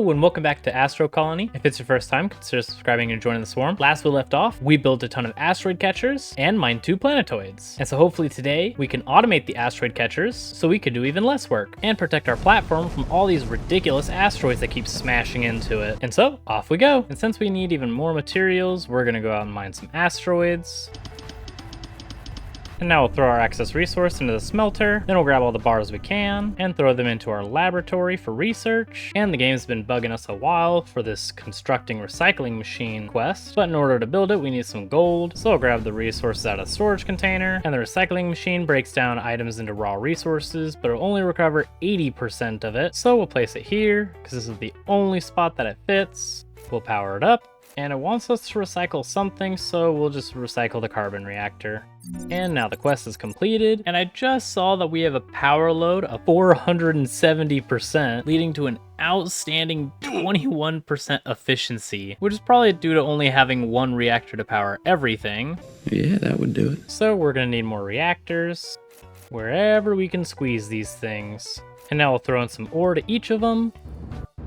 Hello and welcome back to Astro Colony. If it's your first time, consider subscribing and joining the swarm. Last we left off, we built a ton of asteroid catchers and mined 2 planetoids. And so hopefully today we can automate the asteroid catchers so we can do even less work and protect our platform from all these ridiculous asteroids that keep smashing into it. And so off we go. And since we need even more materials, we're gonna go out and mine some asteroids. And now we'll throw our excess resource into the smelter, then we'll grab all the bars we can, and throw them into our laboratory for research. And the game's been bugging us a while for this constructing recycling machine quest, but in order to build it we need some gold, so we'll grab the resources out of the storage container, and the recycling machine breaks down items into raw resources, but it'll only recover 80% of it, so we'll place it here, because this is the only spot that it fits. We'll power it up, and it wants us to recycle something, so we'll just recycle the carbon reactor. And now the quest is completed, and I just saw that we have a power load of 470%, leading to an outstanding 21% efficiency, which is probably due to only having 1 reactor to power everything. Yeah, that would do it. So we're gonna need more reactors, wherever we can squeeze these things. And now we'll throw in some ore to each of them.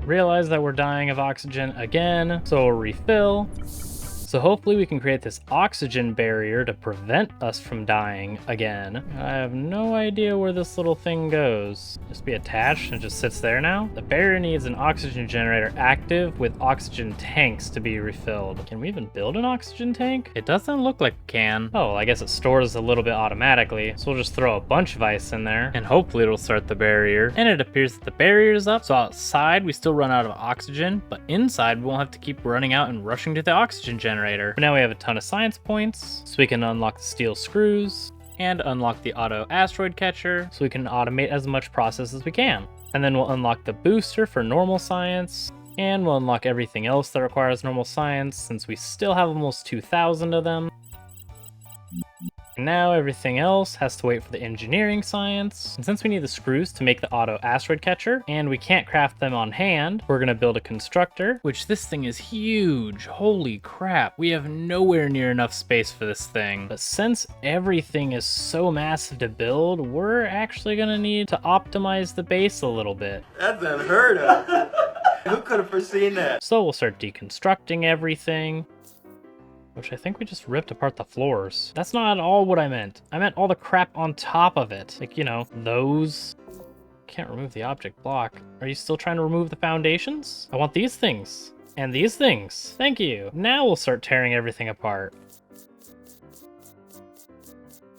Realize that we're dying of oxygen again, so we'll refill. So hopefully we can create this oxygen barrier to prevent us from dying again. I have no idea where this little thing goes. Just be attached and it just sits there now. The barrier needs an oxygen generator active with oxygen tanks to be refilled. Can we even build an oxygen tank? It doesn't look like we can. Oh, I guess it stores a little bit automatically. So we'll just throw a bunch of ice in there and hopefully it'll start the barrier. And it appears that the barrier is up. So outside we still run out of oxygen, but inside we won't have to keep running out and rushing to the oxygen generator. But now we have a ton of science points, so we can unlock the steel screws and unlock the auto asteroid catcher, so we can automate as much process as we can. And then we'll unlock the booster for normal science, and we'll unlock everything else that requires normal science since we still have almost 2,000 of them. Now everything else has to wait for the engineering science, and since we need the screws to make the auto asteroid catcher and we can't craft them on hand, we're gonna build a constructor, which this thing is huge. Holy crap, we have nowhere near enough space for this thing. But since everything is so massive to build, we're actually gonna need to optimize the base a little bit. That's unheard of. Who could have foreseen that? So we'll start deconstructing everything. Which I think we just ripped apart the floors. That's not at all what I meant. I meant all the crap on top of it. Like, you know, those. Can't remove the object block. Are you still trying to remove the foundations? I want these things. And these things. Thank you. Now we'll start tearing everything apart.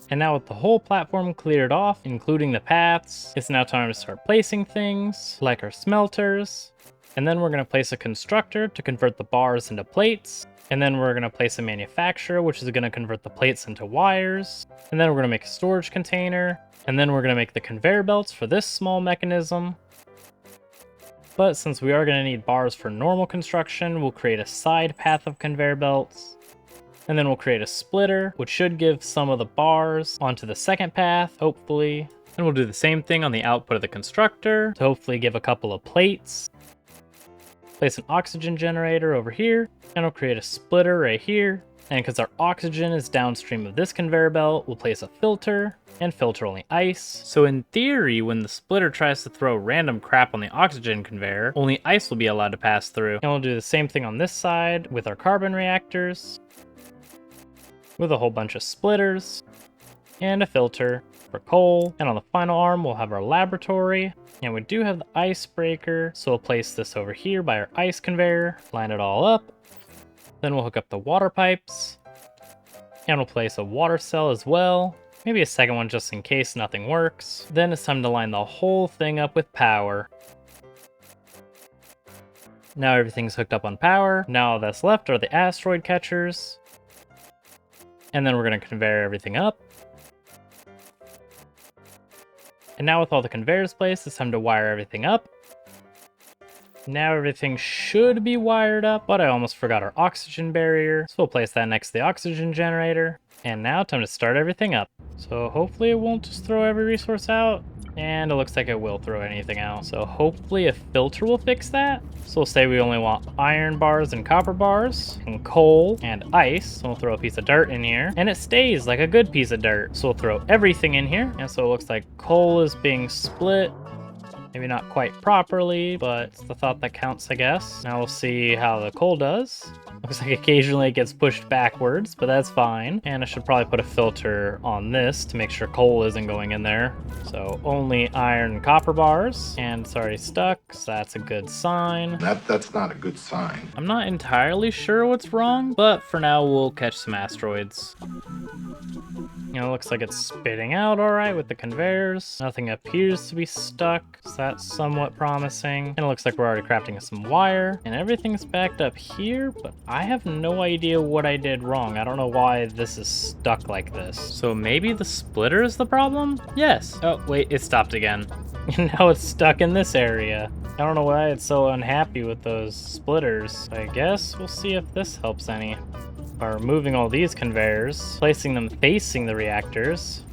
And now with the whole platform cleared off, including the paths, it's now time to start placing things, like our smelters. And then we're going to place a constructor to convert the bars into plates. And then we're going to place a manufacturer, which is going to convert the plates into wires. And then we're going to make a storage container. And then we're going to make the conveyor belts for this small mechanism. But since we are going to need bars for normal construction, we'll create a side path of conveyor belts. And then we'll create a splitter, which should give some of the bars onto the second path, hopefully. And we'll do the same thing on the output of the constructor to hopefully give a couple of plates. Place an oxygen generator over here, and we'll create a splitter right here. And because our oxygen is downstream of this conveyor belt, we'll place a filter, and filter only ice. So in theory, when the splitter tries to throw random crap on the oxygen conveyor, only ice will be allowed to pass through. And we'll do the same thing on this side with our carbon reactors, with a whole bunch of splitters, and a filter for coal. And on the final arm, we'll have our laboratory. And we do have the icebreaker, so we'll place this over here by our ice conveyor, line it all up. Then we'll hook up the water pipes, and we'll place a water cell as well. Maybe a second one just in case nothing works. Then it's time to line the whole thing up with power. Now everything's hooked up on power. Now all that's left are the asteroid catchers. And then we're gonna conveyor everything up. And now with all the conveyors placed, it's time to wire everything up. Now everything should be wired up, but I almost forgot our oxygen barrier. So we'll place that next to the oxygen generator. And now time to start everything up. So hopefully it won't just throw every resource out. And it looks like it will throw anything out. So hopefully a filter will fix that. So we'll say we only want iron bars and copper bars, and coal and ice. So we'll throw a piece of dirt in here, and it stays like a good piece of dirt. So we'll throw everything in here. And so it looks like coal is being split Maybe not quite properly, but it's the thought that counts, I guess. Now we'll see how the coal does. Looks like occasionally it gets pushed backwards, but that's fine. And I should probably put a filter on this to make sure coal isn't going in there. So only iron and copper bars, and it's already stuck, so that's a good sign. That's not a good sign. I'm not entirely sure what's wrong, but for now we'll catch some asteroids. You know, it looks like it's spitting out all right with the conveyors. Nothing appears to be stuck, so that's somewhat promising. And it looks like we're already crafting some wire, and everything's backed up here, but I have no idea what I did wrong. I don't know why this is stuck like this. So maybe the splitter is the problem? Yes. Oh, wait, it stopped again. Now it's stuck in this area. I don't know why it's so unhappy with those splitters. I guess we'll see if this helps any. By removing all these conveyors, placing them facing the reactors.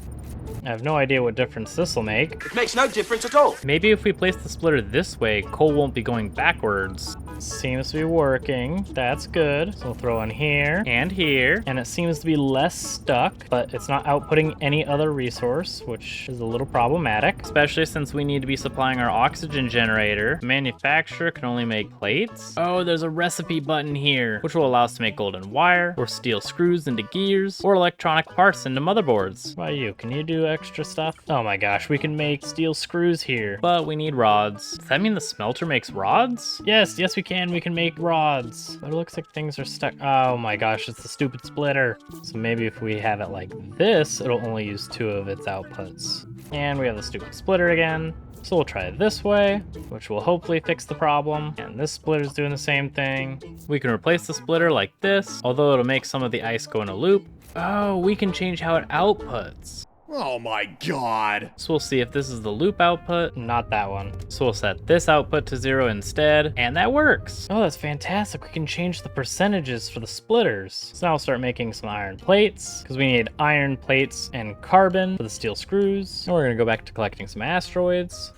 I have no idea what difference this will make. It makes no difference at all. Maybe if we place the splitter this way, coal won't be going backwards. Seems to be working. That's good. So we'll throw in here, and it seems to be less stuck, but it's not outputting any other resource, which is a little problematic, especially since we need to be supplying our oxygen generator. The manufacturer can only make plates. Oh, there's a recipe button here, which will allow us to make golden wire, or steel screws into gears, or electronic parts into motherboards. Why you? Can you do extra stuff? Oh my gosh, we can make steel screws here, but we need rods. Does that mean the smelter makes rods? Yes, we can. We can make rods. But it looks like things are stuck. Oh my gosh, it's the stupid splitter. So maybe if we have it like this, it'll only use 2 of its outputs. And we have the stupid splitter again. So we'll try it this way, which will hopefully fix the problem. And this splitter's doing the same thing. We can replace the splitter like this, although it'll make some of the ice go in a loop. Oh, we can change how it outputs. Oh my god. So we'll see if this is the loop output, not that one. So we'll set this output to 0 instead, and that works. Oh, that's fantastic. We can change the percentages for the splitters. So now we'll start making some iron plates, because we need iron plates and carbon for the steel screws. And we're gonna go back to collecting some asteroids.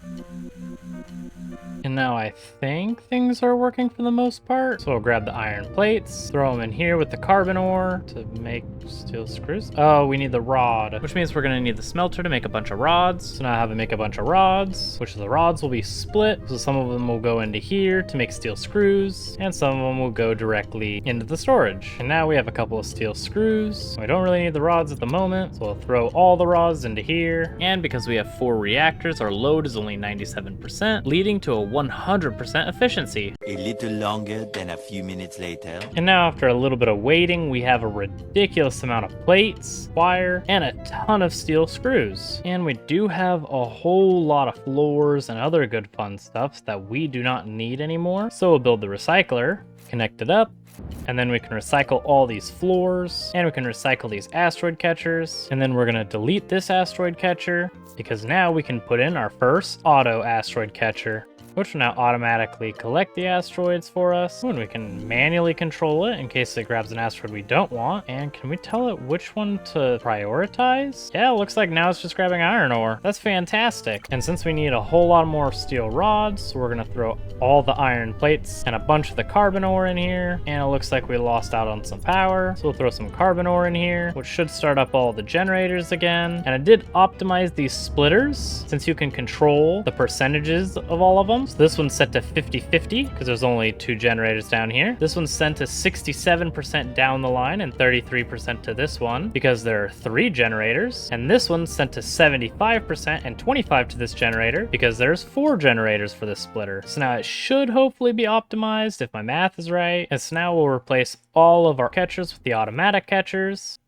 And now I think things are working for the most part. So we'll grab the iron plates, throw them in here with the carbon ore to make steel screws. Oh, we need the rod, which means we're gonna need the smelter to make a bunch of rods. So now I have to make a bunch of rods, which the rods will be split. So some of them will go into here to make steel screws, and some of them will go directly into the storage. And now we have a couple of steel screws. We don't really need the rods at the moment, so we'll throw all the rods into here. And because we have 4 reactors, our load is only 97%, leading to a 100% efficiency. A little longer than a few minutes later. And now after a little bit of waiting, we have a ridiculous amount of plates, wire, and a ton of steel screws. And we do have a whole lot of floors and other good fun stuff that we do not need anymore. So we'll build the recycler, connect it up, and then we can recycle all these floors, and we can recycle these asteroid catchers. And then we're gonna delete this asteroid catcher, because now we can put in our first auto asteroid catcher, which will now automatically collect the asteroids for us, and we can manually control it in case it grabs an asteroid we don't want. And can we tell it which one to prioritize? Yeah, it looks like now it's just grabbing iron ore. That's fantastic. And since we need a whole lot more steel rods, we're gonna throw all the iron plates and a bunch of the carbon ore in here. And it looks like we lost out on some power, so we'll throw some carbon ore in here, which should start up all the generators again. And I did optimize these splitters, since you can control the percentages of all of them. So this one's set to 50-50 because there's only 2 generators down here. This one's set to 67% down the line and 33% to this one because there are 3 generators. And this one's set to 75% and 25% to this generator because there's 4 generators for this splitter. So now it should hopefully be optimized if my math is right. And so now we'll replace all of our catchers with the automatic catchers.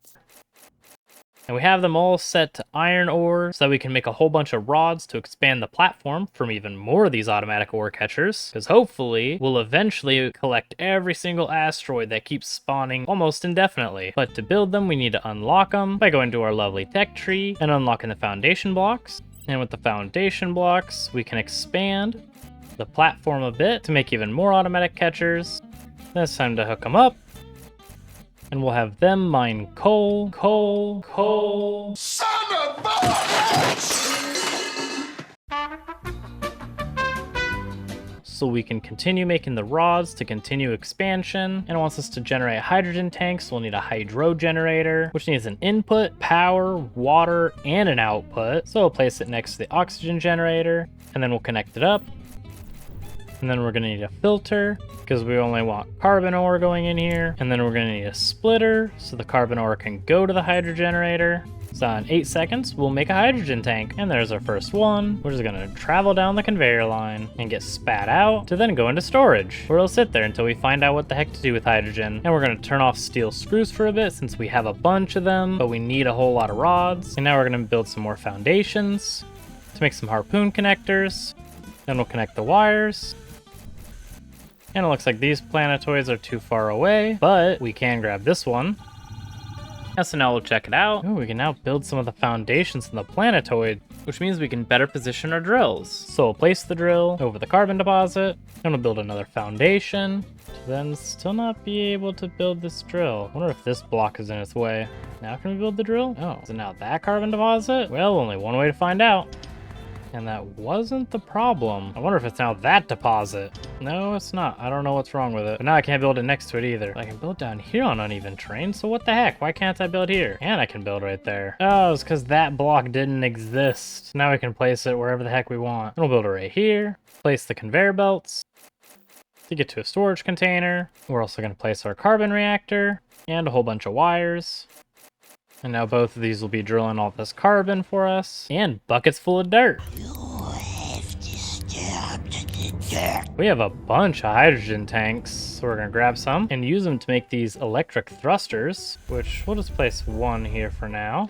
And we have them all set to iron ore so that we can make a whole bunch of rods to expand the platform from even more of these automatic ore catchers. Because hopefully we'll eventually collect every single asteroid that keeps spawning almost indefinitely. But to build them, we need to unlock them by going to our lovely tech tree and unlocking the foundation blocks. And with the foundation blocks, we can expand the platform a bit to make even more automatic catchers. Then it's time to hook them up. And we'll have them mine coal. Son of a bitch! so we can continue making the rods to continue expansion. And it wants us to generate hydrogen tanks, so we'll need a hydro generator, which needs an input, power, water, and an output. So we'll place it next to the oxygen generator, and then we'll connect it up. And then we're gonna need a filter, because we only want carbon ore going in here. And then we're gonna need a splitter, so the carbon ore can go to the hydro generator. So in 8 seconds, we'll make a hydrogen tank. And there's our first one. We're just gonna travel down the conveyor line and get spat out to then go into storage, where it'll sit there until we find out what the heck to do with hydrogen. And we're gonna turn off steel screws for a bit since we have a bunch of them, but we need a whole lot of rods. And now we're gonna build some more foundations to make some harpoon connectors. Then we'll connect the wires. And it looks like these planetoids are too far away, but we can grab this one. And so now we'll check it out. Ooh, we can now build some of the foundations in the planetoid, which means we can better position our drills. So we'll place the drill over the carbon deposit, and we'll build another foundation, to then still not be able to build this drill. I wonder if this block is in its way. Now can we build the drill? Oh, is it now that carbon deposit? Well, only one way to find out. And that wasn't the problem. I wonder if it's now that deposit. No, it's not. I don't know what's wrong with it. But now I can't build it next to it either. I can build down here on uneven terrain, so what the heck? Why can't I build here? And I can build right there. Oh, it's because that block didn't exist. Now we can place it wherever the heck we want. And we'll build it right here. Place the conveyor belts to get to a storage container. We're also going to place our carbon reactor and a whole bunch of wires. And now both of these will be drilling all this carbon for us. And buckets full of dirt. We have a bunch of hydrogen tanks, so we're gonna grab some and use them to make these electric thrusters, which we'll just place one here for now.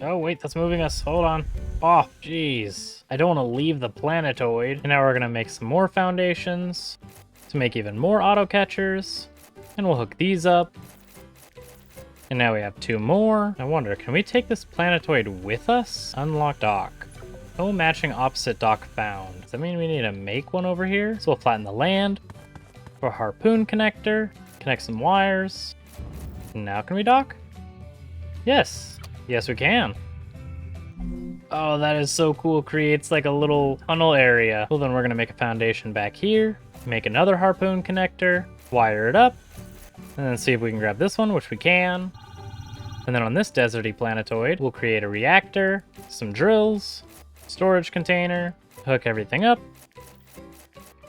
Oh wait, that's moving us, hold on. Oh, jeez. I don't wanna leave the planetoid. And now we're gonna make some more foundations to make even more auto catchers. And we'll hook these up. And now we have 2 more. I wonder, can we take this planetoid with us? Unlock dock. No matching opposite dock found. Does that mean we need to make one over here? So we'll flatten the land for a harpoon connector, connect some wires. Now can we dock? Yes. Yes, we can. Oh, that is so cool. Creates like a little tunnel area. Well, then we're gonna make a foundation back here, make another harpoon connector, wire it up, and then see if we can grab this one, which we can. And then on this deserty planetoid, we'll create a reactor, some drills, storage container, hook everything up,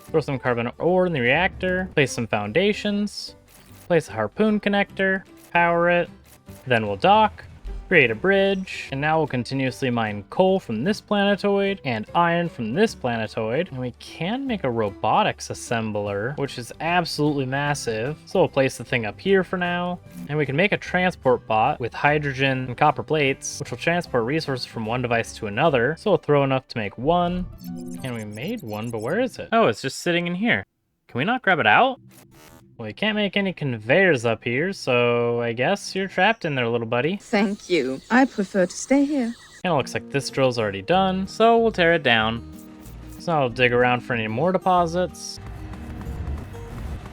throw some carbon ore in the reactor, place some foundations, place a harpoon connector, power it, then we'll dock, create a bridge, and now we'll continuously mine coal from this planetoid and iron from this planetoid. And we can make a robotics assembler, which is absolutely massive. So we'll place the thing up here for now. And we can make a transport bot with hydrogen and copper plates, which will transport resources from one device to another. So we'll throw enough to make one. And we made one, but where is it? Oh, it's just sitting in here. Can we not grab it out? Well, we can't make any conveyors up here, so I guess you're trapped in there, little buddy. Thank you. I prefer to stay here. And it looks like this drill's already done, so we'll tear it down. So I'll dig around for any more deposits.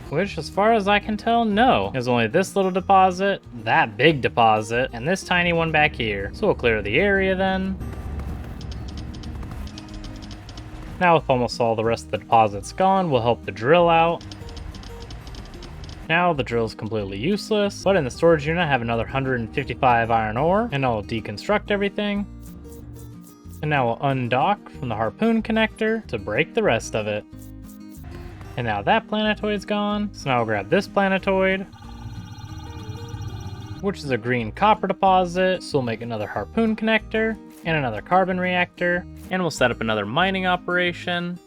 Which, as far as I can tell, no. There's only this little deposit, that big deposit, and this tiny one back here. So we'll clear the area then. Now with almost all the rest of the deposits gone, we'll help the drill out. Now the drill is completely useless, but in the storage unit I have another 155 iron ore, and I'll deconstruct everything. And now we'll undock from the harpoon connector to break the rest of it. And now that planetoid's gone, so now we'll grab this planetoid, which is a green copper deposit, so we'll make another harpoon connector, and another carbon reactor, and we'll set up another mining operation.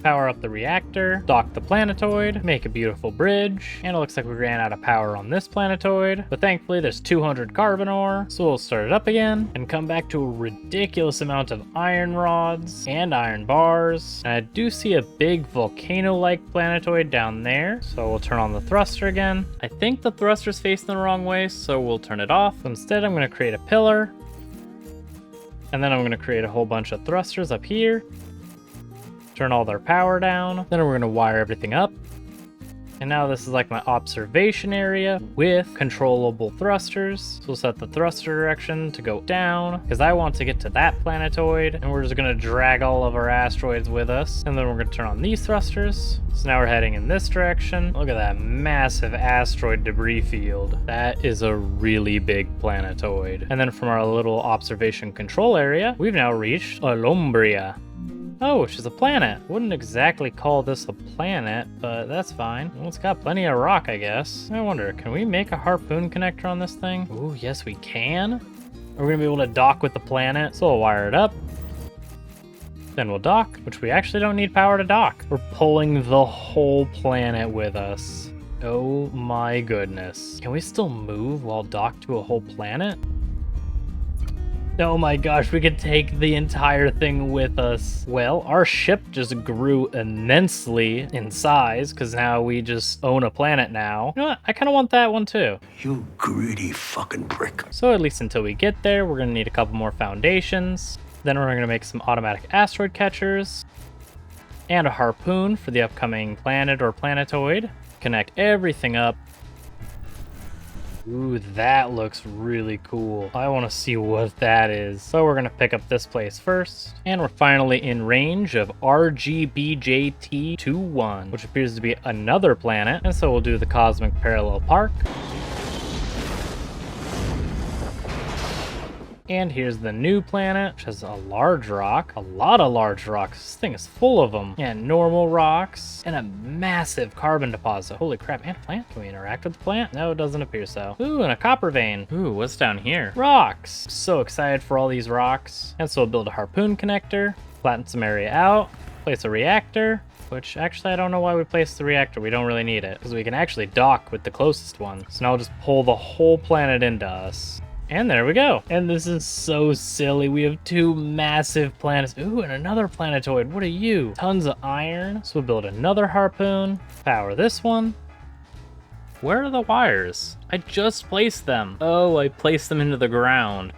Power up the reactor, dock the planetoid, make a beautiful bridge, and it looks like we ran out of power on this planetoid, but thankfully there's 200 carbon ore, so we'll start it up again and come back to a ridiculous amount of iron rods and iron bars. And I do see a big volcano-like planetoid down there, so we'll turn on the thruster again. I think the thruster's facing the wrong way, so we'll turn it off. Instead, I'm going to create a pillar, and then I'm going to create a whole bunch of thrusters up here. Turn all their power down. Then we're going to wire everything up. And now this is like my observation area with controllable thrusters. So we'll set the thruster direction to go down because I want to get to that planetoid, and we're just gonna drag all of our asteroids with us. And then we're gonna turn on these thrusters. So now we're heading in this direction. Look at that massive asteroid debris field. That is a really big planetoid. And then from our little observation control area, we've now reached Alombria. Oh, she's a planet. Wouldn't exactly call this a planet, but that's fine. Well, it's got plenty of rock, I guess. I wonder, can we make a harpoon connector on this thing? Ooh, yes we can. Are we gonna be able to dock with the planet? So we'll wire it up. Then we'll dock, which we actually don't need power to dock. We're pulling the whole planet with us. Oh my goodness. Can we still move while docked to a whole planet? Oh my gosh, we could take the entire thing with us. Well, our ship just grew immensely in size because now we just own a planet now. You know what? I kind of want that one too. You greedy fucking prick. So at least until we get there, we're going to need a couple more foundations. Then we're going to make some automatic asteroid catchers and a harpoon for the upcoming planet or planetoid. Connect everything up. Ooh, that looks really cool. I want to see what that is. So we're going to pick up this place first. And we're finally in range of RGBJT21, which appears to be another planet. And so we'll do the Cosmic Parallel Park. And here's the new planet, which has a large rock, a lot of large rocks. This thing is full of them. And normal rocks, and a massive carbon deposit. Holy crap, and a plant? Can we interact with the plant? No, it doesn't appear so. Ooh, and a copper vein. Ooh, what's down here? Rocks. So excited for all these rocks. And so we'll build a harpoon connector, flatten some area out, place a reactor, which actually I don't know why we placed the reactor. We don't really need it, because we can actually dock with the closest one. So now we'll just pull the whole planet into us. And there we go. And this is so silly. We have two massive planets. Ooh, and another planetoid. What are you? Tons of iron. So we'll build another harpoon. Power this one. Where are the wires? I just placed them. Oh, I placed them into the ground.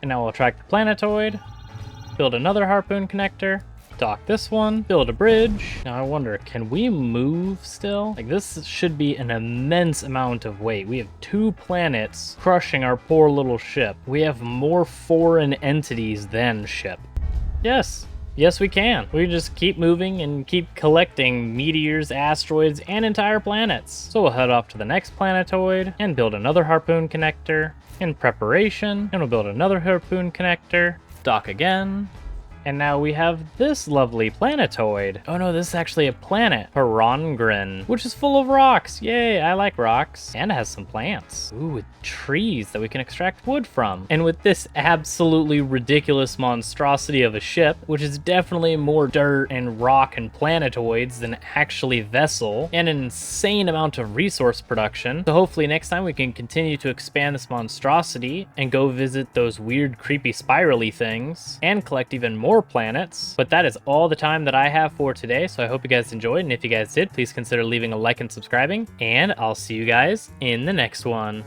And now we'll attract the planetoid. Build another harpoon connector. Dock this one, build a bridge. Now I wonder, can we move still? Like, this should be an immense amount of weight. We have two planets crushing our poor little ship. We have more foreign entities than ship. Yes, we can. We just keep moving and keep collecting meteors, asteroids, and entire planets. So we'll head off to the next planetoid and build another harpoon connector in preparation. And we'll build another harpoon connector, dock again. And now we have this lovely planetoid. Oh no, this is actually a planet, Perongrin, which is full of rocks. Yay, I like rocks. And it has some plants. Ooh, with trees that we can extract wood from. And with this absolutely ridiculous monstrosity of a ship, which is definitely more dirt and rock and planetoids than actually vessel, and an insane amount of resource production. So hopefully next time we can continue to expand this monstrosity and go visit those weird, creepy, spirally things and collect even more planets. But that is all the time that I have for today, so I hope you guys enjoyed, and if you guys did, please consider leaving a like and subscribing, and I'll see you guys in the next one.